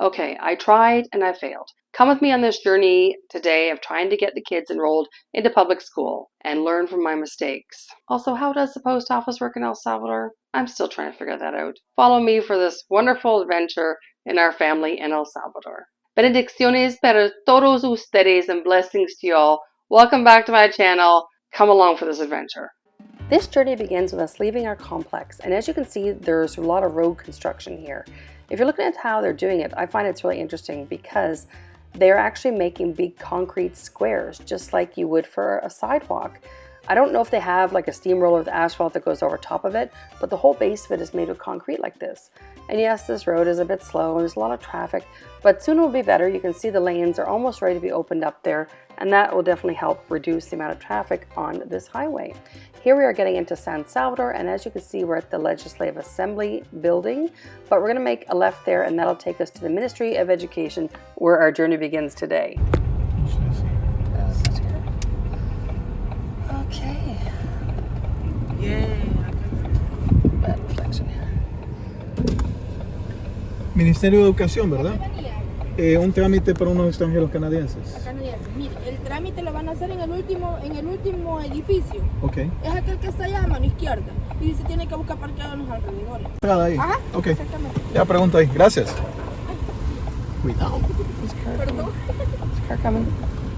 Okay, I tried and I failed. Come with me on this journey today of trying to get the kids enrolled into public school and learn from my mistakes. Also, how does the post office work in El Salvador? I'm still trying to figure that out. Follow me for this wonderful adventure in our family in El Salvador. Benedicciones para todos ustedes and blessings to you all. Welcome back to my channel. Come along for this adventure. This journey begins with us leaving our complex, and as you can see, there's a lot of road construction here. If you're looking at how they're doing it, I find it's really interesting because they're actually making big concrete squares, just like you would for a sidewalk. I don't know if they have like a steamroller with asphalt that goes over top of it, but the whole base of it is made of concrete like this. And yes, this road is a bit slow and there's a lot of traffic, but soon it will be better. You can see the lanes are almost ready to be opened up there, and that will definitely help reduce the amount of traffic on this highway. Here we are getting into San Salvador, and as you can see, we're at the Legislative Assembly building, but we're going to make a left there, and that'll take us to the Ministry of Education, where our journey begins today. Okay. Yay. Bad reflection here. Ministerio de Educación, ¿verdad? Un trámite para unos extranjeros canadienses. Mire, el trámite lo van a hacer en el último edificio. Ok. Es aquel que está allá a mano izquierda. Y se tiene que buscar parqueado en los alrededores. Entrada ahí. Ajá, ok. Exactamente. Ya pregunto ahí. Gracias. Cuidado. Perdón. Is car coming?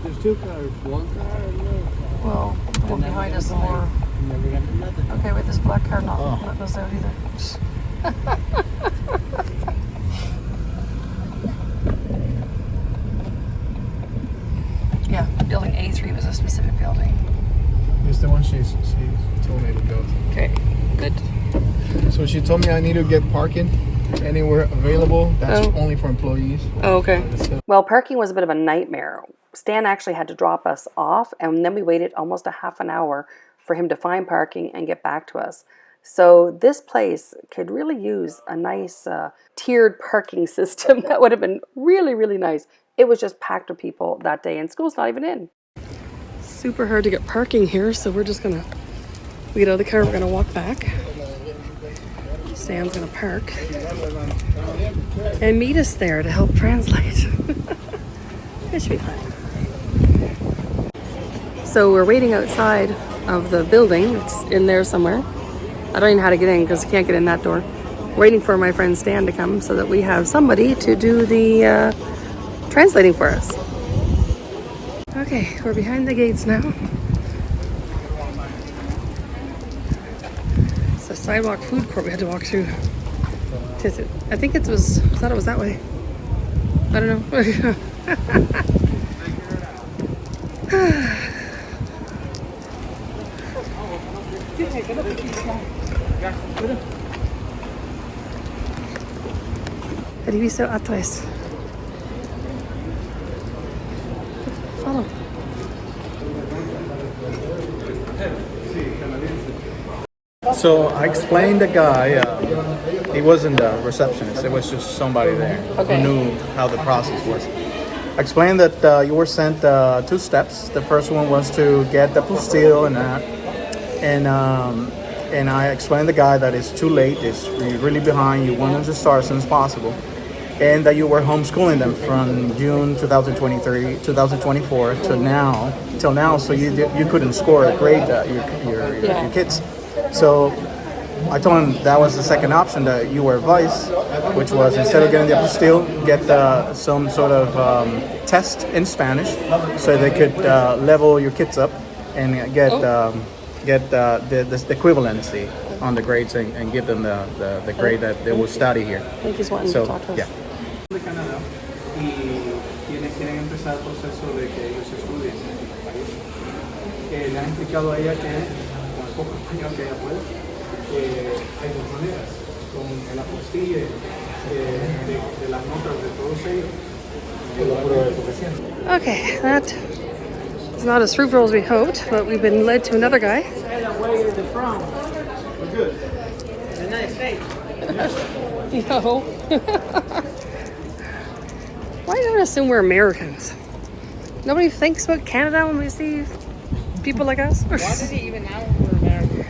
There's two cars. One car and another car. Well, the one behind us is more. Never got another. Okay, wait, this black car not letting us out either. Yeah, building A3 was a specific building. It's the one she told me to go to. Okay, good. So she told me I need to get parking anywhere available. That's Oh. only for employees. Oh, okay. Well, parking was a bit of a nightmare. Stan actually had to drop us off, and then we waited almost a half an hour for him to find parking and get back to us. So this place could really use a nice tiered parking system. That would have been really, really nice. It was just packed with people that day, and school's not even in. Super hard to get parking here, so we're just gonna get out of the car. We're gonna walk back. Stan's gonna park and meet us there to help translate. It should be fun. So we're waiting outside of the building. It's in there somewhere. I don't even know how to get in because I can't get in that door. Waiting for my friend Stan to come so that we have somebody to do the translating for us. Okay, we're behind the gates now. It's a sidewalk food court we had to walk through. I think it was, I thought it was that way. I don't know. Reviso atrás. Follow. So I explained the guy, he wasn't a receptionist, it was just somebody there Okay. who knew how the process was. I explained that you were sent 2 steps. The first one was to get the apostilled and that. And I explained to the guy that it's too late, it's really behind, you want them to start as soon as possible. And that you were homeschooling them from June 2023, 2024 till now, so you couldn't score a grade your kids. So I told him that was the second option that you were advised, which was instead of getting the apostilled, get some sort of test in Spanish, so they could level your kids up and get the equivalency on the grades and give them the grade that they will study here. I think he's wanting to talk to us. Yeah. De Canadá y quieren empezar el proceso de que ellos estudien en el país. Le han explicado a ella que con el poco español que ella puede, hay 2 maneras, con el apostille de las notas de todos ellos, con la prueba de profesión. Okay, that is not as fruitful as we hoped, but we've been led to another guy. Where are they from? We're good. The United States. No. Why do you assume we're Americans? Nobody thinks about Canada when we see people like us? Why did he even know we're American?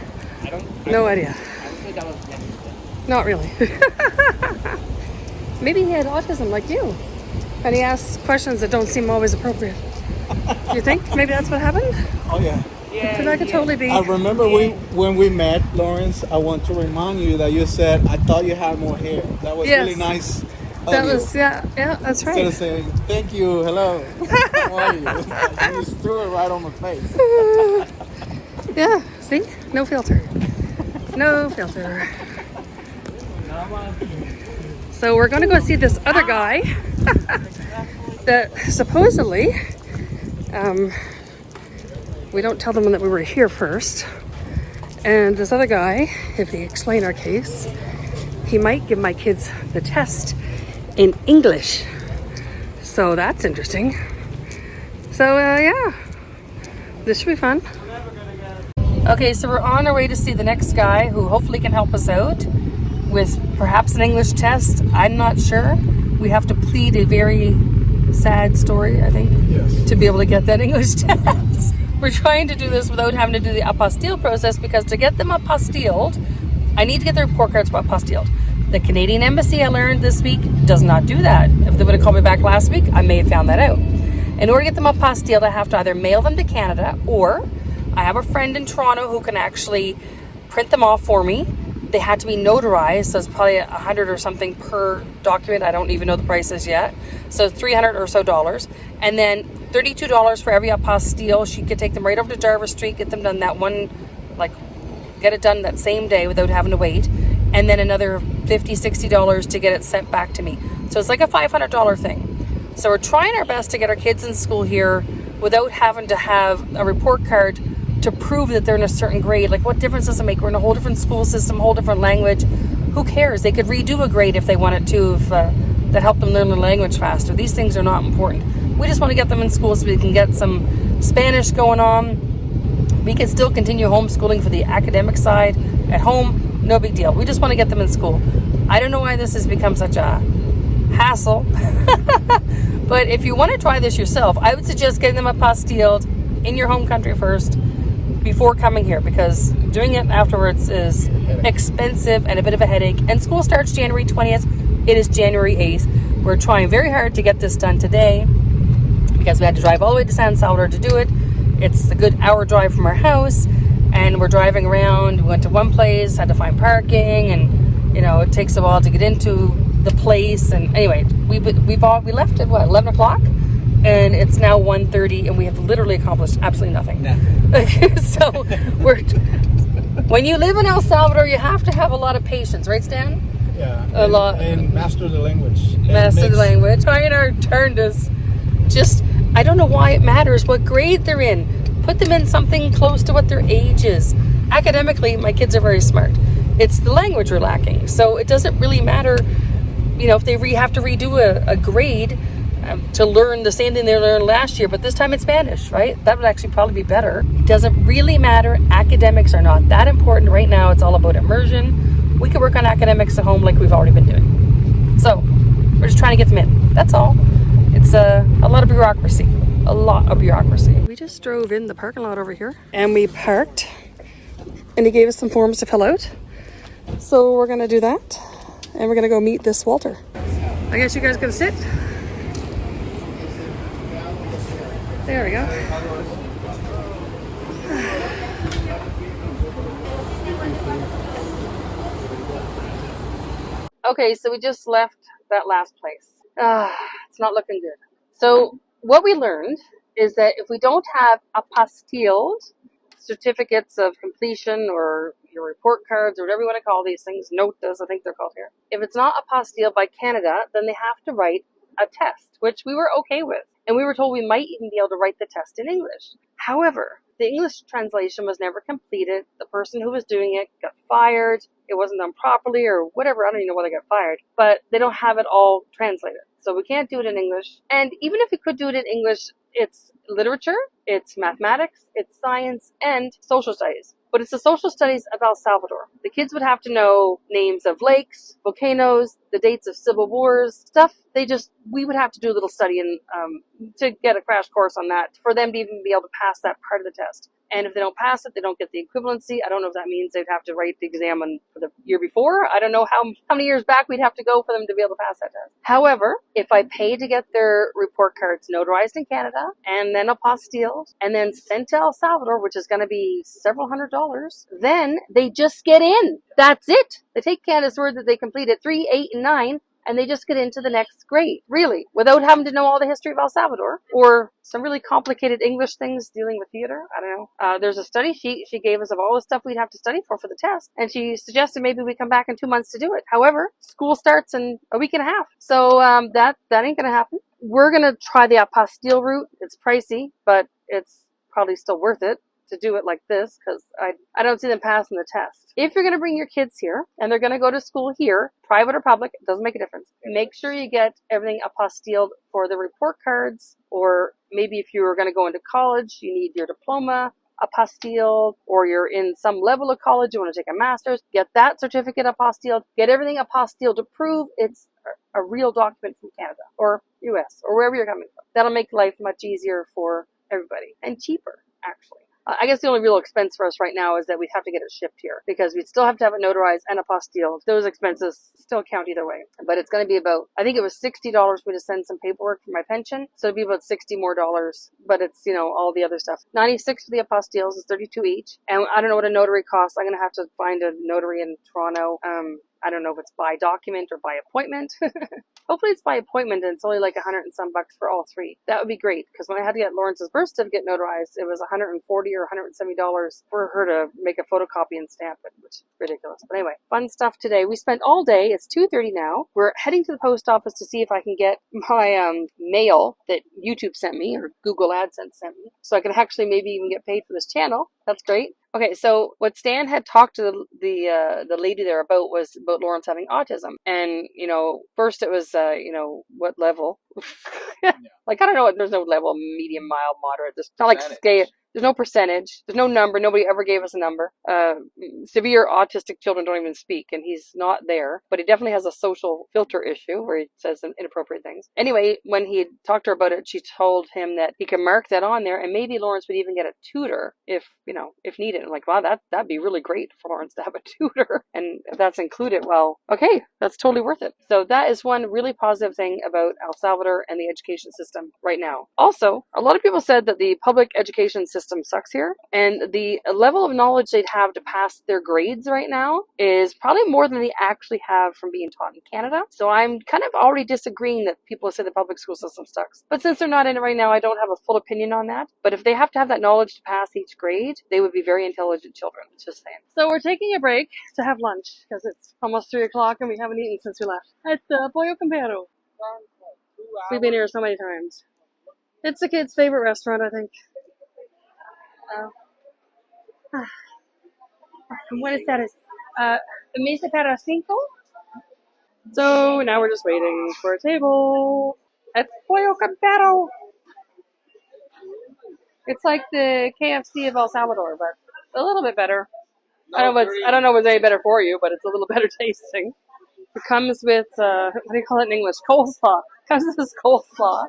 No idea. I don't think I was. Not really. Maybe he had autism like you. And he asks questions that don't seem always appropriate. Do you think maybe that's what happened? Oh yeah. So that could totally be. I remember when we met, Lawrence. I want to remind you that you said I thought you had more hair. That was Yes. really nice. That was that's right. Instead of saying thank you, hello, how are you? You just threw it right on my face. Yeah, see? No filter. No filter. So we're going to go see this other guy that supposedly, we don't tell them that we were here first. And this other guy, if we explain our case, he might give my kids the test in English. So that's interesting. So yeah, this should be fun. Okay, so we're on our way to see the next guy who hopefully can help us out with perhaps an English test. I'm not sure. We have to plead a very sad story, I think, Yes. to be able to get that English test. We're trying to do this without having to do the apostille process, because to get them apostilled, I need to get their report cards apostilled. The Canadian Embassy, I learned this week, does not do that. If they would have called me back last week, I may have found that out. In order to get them apostilled, I have to either mail them to Canada, or I have a friend in Toronto who can actually print them off for me. They had to be notarized, so it's probably $100 or something per document. I don't even know the prices yet. So $300 or so dollars. And then $32 for every apostille. She could take them right over to Jarvis Street, get them done that one, like, get it done that same day without having to wait. And then another $50, $60 to get it sent back to me. So it's like a $500 thing. So we're trying our best to get our kids in school here without having to have a report card to prove that they're in a certain grade. Like, what difference does it make? We're in a whole different school system, whole different language. Who cares? They could redo a grade if they wanted to, if that helped them learn the language faster. These things are not important. We just want to get them in school so we can get some Spanish going on. We can still continue homeschooling for the academic side at home. No big deal. We just want to get them in school. I don't know why this has become such a hassle. But if you want to try this yourself, I would suggest getting them apostilled in your home country first before coming here, because doing it afterwards is expensive and a bit of a headache. And school starts January 20th. It is January 8th. We're trying very hard to get this done today because we had to drive all the way to San Salvador to do it. It's a good hour drive from our house, and we're driving around. We went to one place, had to find parking, and you know, it takes a while to get into the place. And anyway, we left at what, 11 o'clock? And it's now 1:30, and we have literally accomplished absolutely nothing. So when you live in El Salvador, you have to have a lot of patience, right, Stan? Yeah. A lot. And master the language. Master the language. Trying our turn to just, I don't know why it matters what grade they're in. Put them in something close to what their age is. Academically, my kids are very smart. It's the language we're lacking. So it doesn't really matter, you know, if they have to redo a grade to learn the same thing they learned last year, but this time in Spanish, right? That would actually probably be better. It doesn't really matter. Academics are not that important right now. It's all about immersion. We can work on academics at home like we've already been doing. So we're just trying to get them in. That's all. It's a lot of bureaucracy. A lot of bureaucracy. We just drove in the parking lot over here and we parked, and he gave us some forms to fill out. So we're gonna do that, and we're gonna go meet this Walter. I guess you guys can sit. There we go. Okay, so we just left that last place. It's not looking good. So what we learned is that if we don't have apostilled certificates of completion, or your report cards, or whatever you want to call these things, notas, I think they're called here. If it's not apostilled by Canada, then they have to write a test, which we were okay with. And we were told we might even be able to write the test in English. However, the English translation was never completed. The person who was doing it got fired. It wasn't done properly or whatever. I don't even know why they got fired. But they don't have it all translated. So we can't do it in English. And even if we could do it in English, it's literature, it's mathematics, it's science, and social studies. But it's the social studies of El Salvador. The kids would have to know names of lakes, volcanoes, the dates of civil wars, stuff. We would have to do a little study to get a crash course on that for them to even be able to pass that part of the test. And if they don't pass it, they don't get the equivalency. I don't know if that means they'd have to write the exam for the year before. I don't know how many years back we'd have to go for them to be able to pass that test. However, if I pay to get their report cards notarized in Canada and then apostilled and then sent to El Salvador, which is going to be several $100s, then they just get in. That's it. They take Canada's word that they completed 3, 8, and 9, and they just get into the next grade, really, without having to know all the history of El Salvador or some really complicated English things dealing with theater. I don't know. There's a study sheet she gave us of all the stuff we'd have to study for the test, and she suggested maybe we come back in 2 months to do it. However, school starts in a week and a half, so that ain't gonna happen. We're gonna try the apostille route. It's pricey, but it's probably still worth it to do it like this, because I don't see them passing the test. If you're going to bring your kids here and they're going to go to school here, private or public, it doesn't make a difference. Make sure you get everything apostilled for the report cards, or maybe if you were going to go into college, you need your diploma apostilled, or you're in some level of college, you want to take a master's, get that certificate apostilled, get everything apostilled to prove it's a real document from Canada or US or wherever you're coming from. That'll make life much easier for everybody and cheaper, actually. I guess the only real expense for us right now is that we'd have to get it shipped here, because we'd still have to have it notarized and apostilled. Those expenses still count either way. But it's going to be about, I think it was $60 for me to send some paperwork for my pension. So it'd be about $60 more. But it's, all the other stuff. 96 for the apostilles is 32 each. And I don't know what a notary costs. I'm going to have to find a notary in Toronto. I don't know if it's by document or by appointment. Hopefully it's by appointment, and it's only like $100 and some for all three. That would be great, because when I had to get Lawrence's birth certificate notarized, it was $140 or $170 for her to make a photocopy and stamp it, which is ridiculous. But anyway, fun stuff today. We spent all day. It's 2:30 now. We're heading to the post office to see if I can get my mail that YouTube sent me, or Google AdSense sent me, so I can actually maybe even get paid for this channel. That's great. Okay, so what Stan had talked to the lady there about was about Lawrence having autism. And, first it was, what level? Like, I don't know, there's no level, medium, mild, moderate. There's not like scale. There's no percentage. There's no number. Nobody ever gave us a number. Severe autistic children don't even speak, and he's not there. But he definitely has a social filter issue where he says some inappropriate things. Anyway, when he talked to her about it, she told him that he can mark that on there, and maybe Lawrence would even get a tutor if needed. I'm like, wow, that'd be really great for Lawrence to have a tutor. And if that's included, well, okay, that's totally worth it. So that is one really positive thing about El Salvador and the education system right now. Also, a lot of people said that the public education system sucks here, and the level of knowledge they'd have to pass their grades right now is probably more than they actually have from being taught in Canada. So I'm kind of already disagreeing that people say the public school system sucks. But since they're not in it right now, I don't have a full opinion on that. But if they have to have that knowledge to pass each grade, they would be very intelligent children. Just saying. So we're taking a break to have lunch, because it's almost 3 o'clock and we haven't eaten since we left. At Pollo Campero. We've been here so many times. It's the kids' favorite restaurant, I think. What is that? Mesa para cinco? So now we're just waiting for a table at Pollo Campero. It's like the KFC of El Salvador, but a little bit better. I don't know what's any better for you, but it's a little better tasting. It comes with, what do you call it in English? Coleslaw. It comes with this coleslaw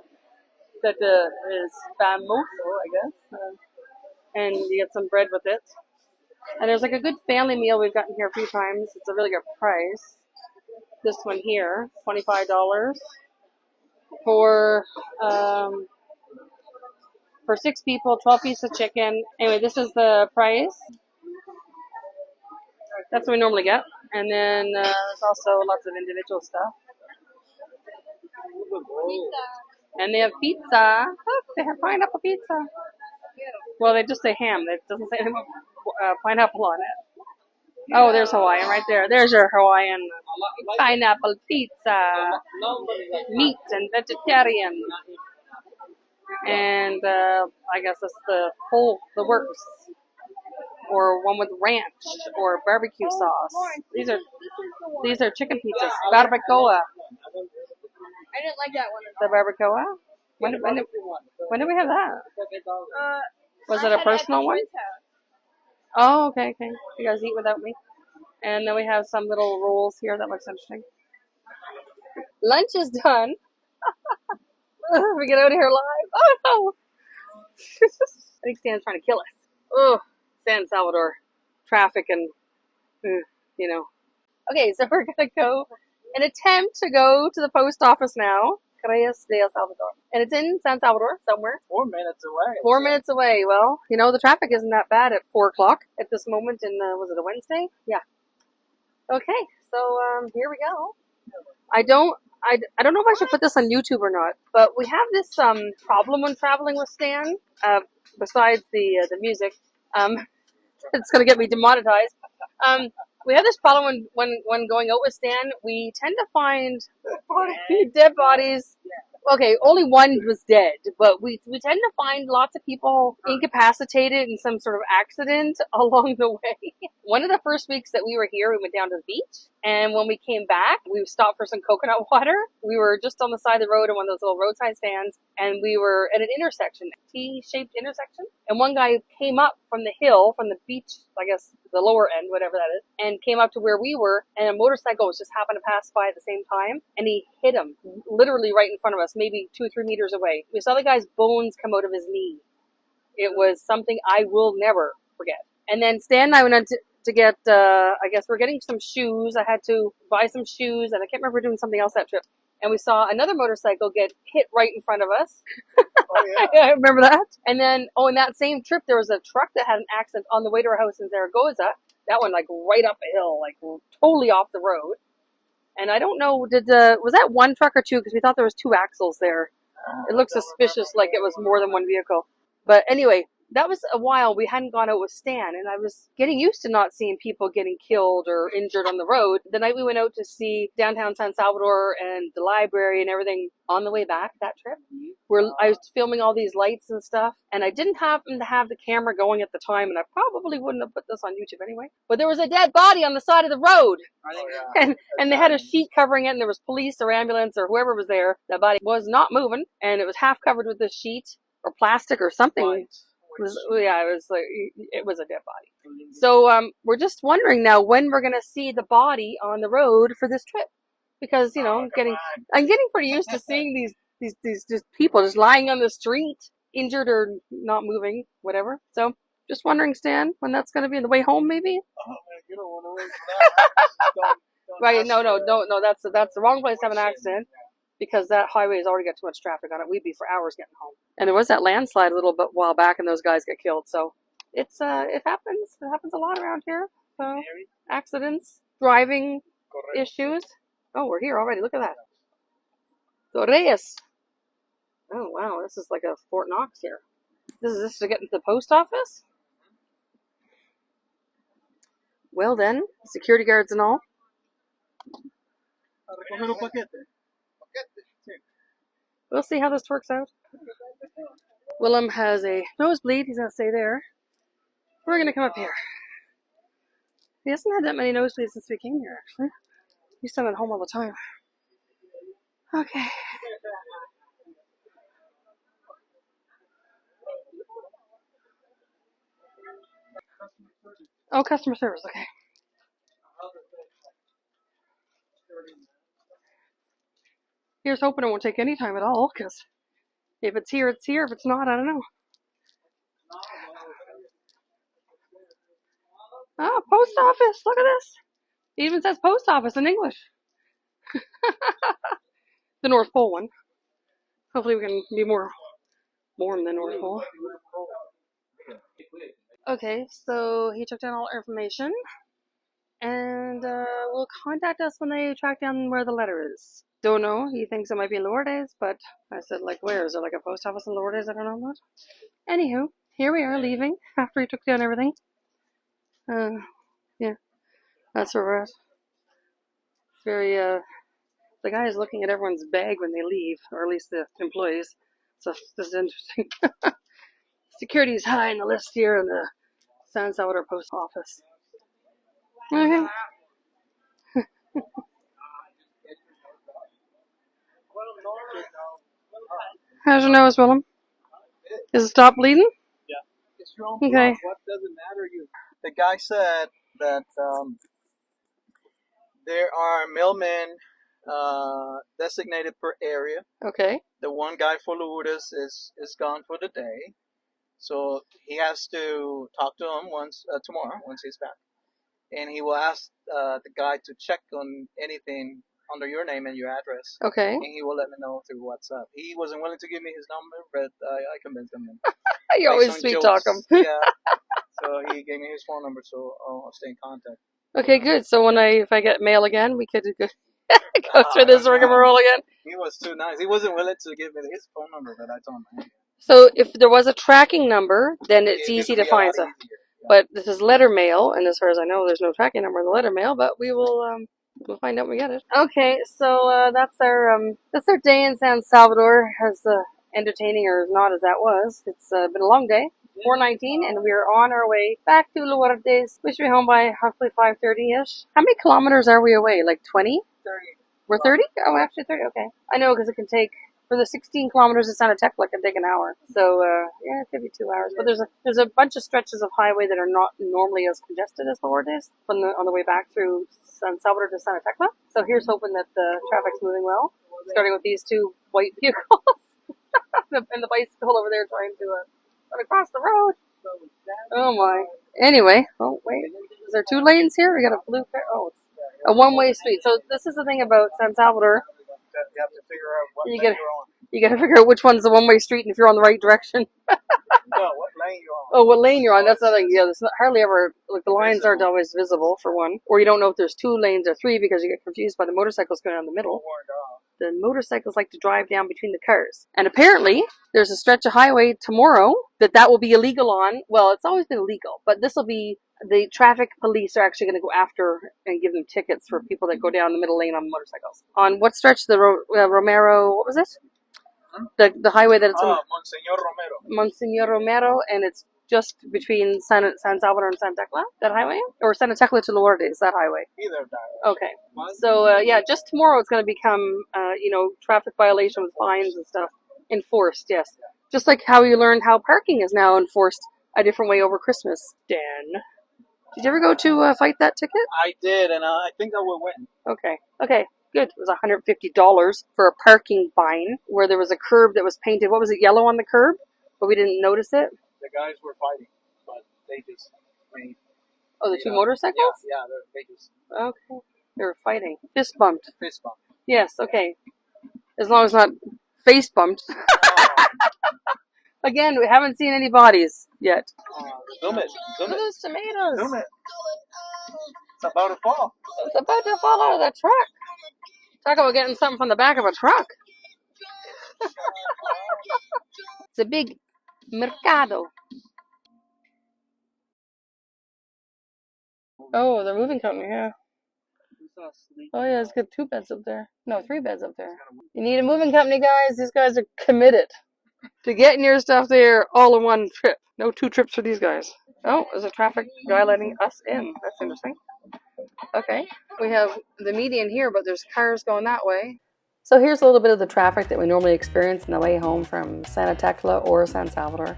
that is famoso, I guess. And you get some bread with it. And there's like a good family meal we've gotten here a few times. It's a really good price. This one here, $25 for 6 people, 12 pieces of chicken. Anyway, this is the price. That's what we normally get. And then there's also lots of individual stuff. And they have pizza. Look, they have pineapple pizza. Well, they just say ham. It doesn't say pineapple on it. Oh, there's Hawaiian right there. There's your Hawaiian pineapple pizza. Meat and vegetarian. And I guess that's the works. Or one with ranch or barbecue sauce. These are chicken pizzas. Barbacoa. I didn't like that one. The barbacoa? When did we have that? Was it a personal one? Oh, okay. You guys eat without me. And then we have some little rolls here that looks interesting. Lunch is done. We get out of here live. Oh no! I think Stan's trying to kill us. Oh, San Salvador. Traffic and, you know. Okay, so we're going to go and attempt to go to the post office now. Reyes de El Salvador. And it's in San Salvador somewhere. 4 minutes away. 4 minutes away. Well, you know, the traffic isn't that bad at 4 o'clock at this moment in, was it a Wednesday? Yeah. Okay, so here we go. I don't know if I should put this on YouTube or not, but we have this problem when traveling with Stan, besides the music. It's going to get me demonetized. We have this problem when going out with Stan. We tend to find dead bodies. Okay, only one was dead, but we tend to find lots of people incapacitated in some sort of accident along the way. One of the first weeks that we were here, we went down to the beach, and when we came back, we stopped for some coconut water. We were just on the side of the road in one of those little roadside stands, and we were at an intersection, T-shaped intersection, and one guy came up from the hill, from the beach, I guess the lower end, whatever that is, and came up to where we were, and a motorcycle was just happened to pass by at the same time, and he hit him literally right in front of us, maybe 2 or 3 meters away. We saw the guy's bones come out of his knee. It was something I will never forget. And then Stan and I went on to get, I guess we're getting some shoes. I had to buy some shoes, and I can't remember doing something else that trip. And we saw another motorcycle get hit right in front of us. Oh, yeah. I remember that. And then, in that same trip, there was a truck that had an accident on the way to our house in Zaragoza. That one, like, right up a hill, like, totally off the road. And I don't know, was that one truck or two? Because we thought there was 2 axles there. It looked suspicious, like it was more than one vehicle. But anyway, that was a while we hadn't gone out with Stan, and I was getting used to not seeing people getting killed or injured on the road. The night we went out to see downtown San Salvador and the library and everything on the way back that trip, where I was filming all these lights and stuff, and I didn't happen to have the camera going at the time, and I probably wouldn't have put this on YouTube anyway. But there was a dead body on the side of the road, and they had a sheet covering it, and there was police or ambulance or whoever was there. That body was not moving, and it was half covered with this sheet or plastic or something. It was a dead body. So we're just wondering now when we're gonna see the body on the road for this trip, because I'm getting pretty used to seeing these just people just lying on the street, injured or not moving, whatever. So just wondering, Stan, when that's gonna be on the way home, maybe. You don't want to wait for that. Right? No. That's the wrong place to have an accident. Because that highway has already got too much traffic on it. We'd be for hours getting home. And there was that landslide a little bit while back, and those guys get killed. So it happens. It happens a lot around here. So accidents, driving issues. Oh, we're here already. Look at that. Torreyes. Oh wow, this is like a Fort Knox here. This is to get into the post office. Well then, security guards and all. We'll see how this works out. Willem has a nosebleed. He's going to stay there. We're going to come up here. He hasn't had that many nosebleeds since we came here, actually. He's done at home all the time. Okay. Oh, customer service. Okay. Here's hoping it won't take any time at all, because if it's here, it's here. If it's not, I don't know. Oh, post office. Look at this. It even says post office in English. The North Pole one. Hopefully we can be more warm than North Pole. Okay, so he took down all our information. And will contact us when they track down where the letter is. Don't know. He thinks it might be in Lourdes, but I said, like, where? Is there like a post office in Lourdes? I don't know what. Anywho, here we are leaving after he took down everything. Yeah, that's where we're at. It's very, the guy is looking at everyone's bag when they leave, or at least the employees. So this is interesting. Security is high in the list here in the San Salvador post office. Okay. How's your nose, Willem? Does it stop bleeding? Yeah. It's your own okay. What does it matter? The guy said that there are mailmen designated per area. Okay. The one guy for Lourdes is gone for the day. So he has to talk to him once tomorrow once he's back, and he will ask the guy to check on anything under your name and your address. Okay. And he will let me know through WhatsApp. He wasn't willing to give me his number, but I convinced him. You always sweet talk him. Yeah. So he gave me his phone number, so I'll stay in contact. Okay, good. So if I get mail again, we could go through this rigmarole again. He was too nice. He wasn't willing to give me his phone number, but I told him. So if there was a tracking number, then it's easy to find. So, but this is letter mail, and as far as I know, there's no tracking number in the letter mail. But we will we'll find out when we get it. Okay, so that's our day in San Salvador. As entertaining or not as that was, it's been a long day. 4:19, and we are on our way back to Lourdes. We should be home by hopefully 5:30ish. How many kilometers are we away? Like 20? 30. We're 30? Oh, actually 30. Okay. I know because it can take. For the 16 kilometers to Santa Tecla, it can take an hour. So, yeah, it could be 2 hours. But there's a bunch of stretches of highway that are not normally as congested as Lourdes on the way back through San Salvador to Santa Tecla. So here's hoping that the traffic's moving well. Starting with these two white vehicles. And the bicycle over there trying to run across the road. Oh, my. Anyway. Oh, wait. Is there 2 lanes here? We got a blue car. Oh, it's a one-way street. So this is the thing about San Salvador. You have to figure out what lane you're on. You got to figure out which one's the one-way street and if you're on the right direction. No, what lane you're on. Oh, what lane you're on. That's another thing. Yeah, there's hardly ever, like, the lines aren't always visible, for one. Or you don't know if there's 2 lanes or 3 because you get confused by the motorcycles going down the middle. The motorcycles like to drive down between the cars. And apparently, there's a stretch of highway tomorrow that will be illegal on. Well, it's always been illegal, but this will be. The traffic police are actually going to go after and give them tickets for people that go down the middle lane on motorcycles. On what stretch? The Romero, what was it? The highway that it's on? Monsignor Romero. Monsignor Romero, and it's just between San Salvador and Santa Tecla, that highway? Or Santa Tecla to Lourdes, that highway? Either that. Okay. So, yeah, just tomorrow it's going to become, traffic violation with fines and stuff enforced, yes. Just like how you learned how parking is now enforced a different way over Christmas. Dan. Did you ever go to fight that ticket? I did, and I think I will win. Okay, good. It was $150 for a parking fine where there was a curb that was painted. What was it, yellow on the curb? But we didn't notice it? The guys were fighting, but they just made... Oh, the 2 motorcycles? Yeah, they just... Okay. They were fighting. Fist bumped. Fist bumped. Yes, okay. As long as not face bumped. Again, we haven't seen any bodies yet. Zoom it. Look at those tomatoes. Zoom it. It's about to fall. It's about to fall out of the truck. Talk about getting something from the back of a truck. It's a big mercado. Oh, the moving company, yeah. Oh, yeah, it's got 2 beds up there. No, 3 beds up there. You need a moving company, guys. These guys are committed to getting your stuff there all in one trip. No 2 trips for these guys. Oh, there's a traffic guy letting us in. That's interesting. Okay. We have the median here, but there's cars going that way. So here's a little bit of the traffic that we normally experience on the way home from Santa Tecla or San Salvador.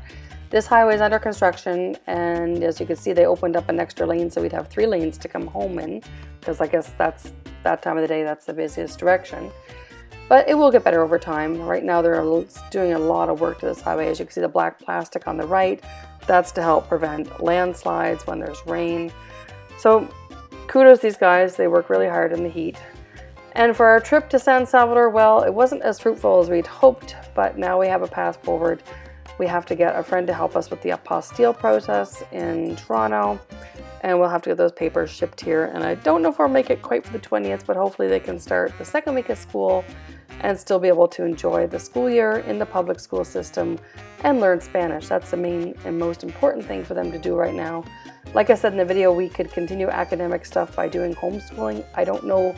This highway is under construction, and as you can see, they opened up an extra lane, so we'd have 3 lanes to come home in, because I guess that's that time of the day, that's the busiest direction. But it will get better over time. Right now, they're doing a lot of work to this highway. As you can see, the black plastic on the right, that's to help prevent landslides when there's rain. So kudos to these guys. They work really hard in the heat. And for our trip to San Salvador, well, it wasn't as fruitful as we'd hoped, but now we have a path forward. We have to get a friend to help us with the apostilled process in Toronto, and we'll have to get those papers shipped here. And I don't know if we'll make it quite for the 20th, but hopefully they can start the 2nd week of school and still be able to enjoy the school year in the public school system and learn Spanish. That's the main and most important thing for them to do right now. Like I said in the video, we could continue academic stuff by doing homeschooling. I don't know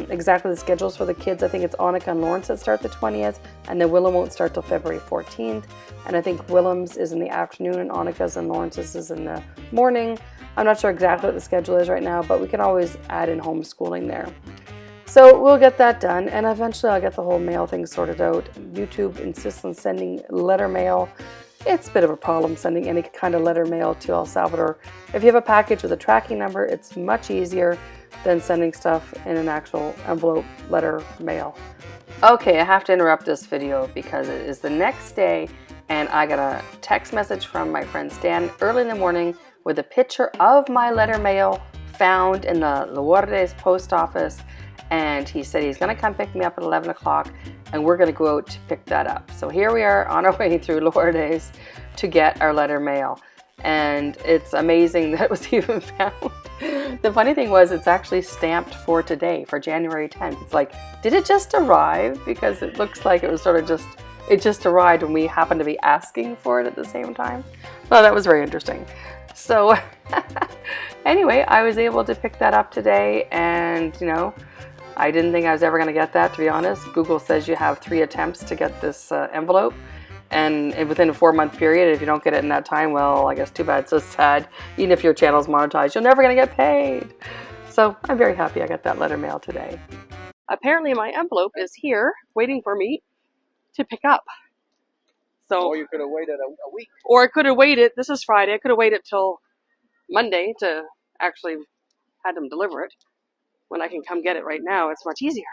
exactly the schedules for the kids. I think it's Annika and Lawrence that start the 20th, and then Willem won't start till February 14th. And I think Willem's is in the afternoon and Annika's and Lawrence's is in the morning. I'm not sure exactly what the schedule is right now, but we can always add in homeschooling there. So we'll get that done, and eventually I'll get the whole mail thing sorted out. YouTube insists on sending letter mail. It's a bit of a problem sending any kind of letter mail to El Salvador. If you have a package with a tracking number, it's much easier than sending stuff in an actual envelope letter mail. Okay, I have to interrupt this video because it is the next day and I got a text message from my friend Stan early in the morning with a picture of my letter mail found in the Lourdes post office, and he said he's going to come pick me up at 11 o'clock and we're going to go out to pick that up. So here we are on our way through Lourdes to get our letter mail, and it's amazing that it was even found. The funny thing was, it's actually stamped for today, for January 10th. It's like, did it just arrive? Because it looks like it was sort of just, it just arrived when we happened to be asking for it at the same time. Well, that was very interesting. So anyway, I was able to pick that up today, and you know, I didn't think I was ever going to get that, to be honest. Google says you have 3 attempts to get this envelope, and within a 4-month period, if you don't get it in that time, well, I guess too bad, so sad. Even if your channel's monetized, you're never going to get paid. So I'm very happy I got that letter mail today. Apparently my envelope is here waiting for me to pick up. So, Or you could have waited a week. or I could have waited, this is Friday, I could have waited till Monday to actually have them deliver it. When I can come get it right now, it's much easier.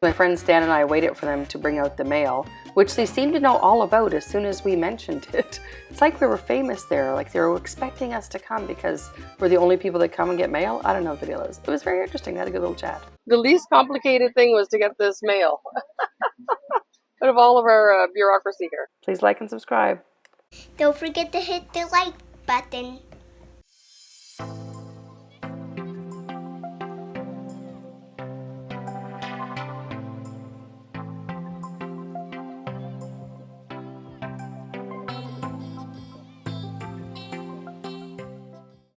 My friend Stan and I waited for them to bring out the mail, which they seemed to know all about as soon as we mentioned it. It's like we were famous there, like they were expecting us to come because we're the only people that come and get mail. I don't know what the deal is. It was very interesting. They had a good little chat. The least complicated thing was to get this mail out of all of our bureaucracy here. Please like and subscribe. Don't forget to hit the like button.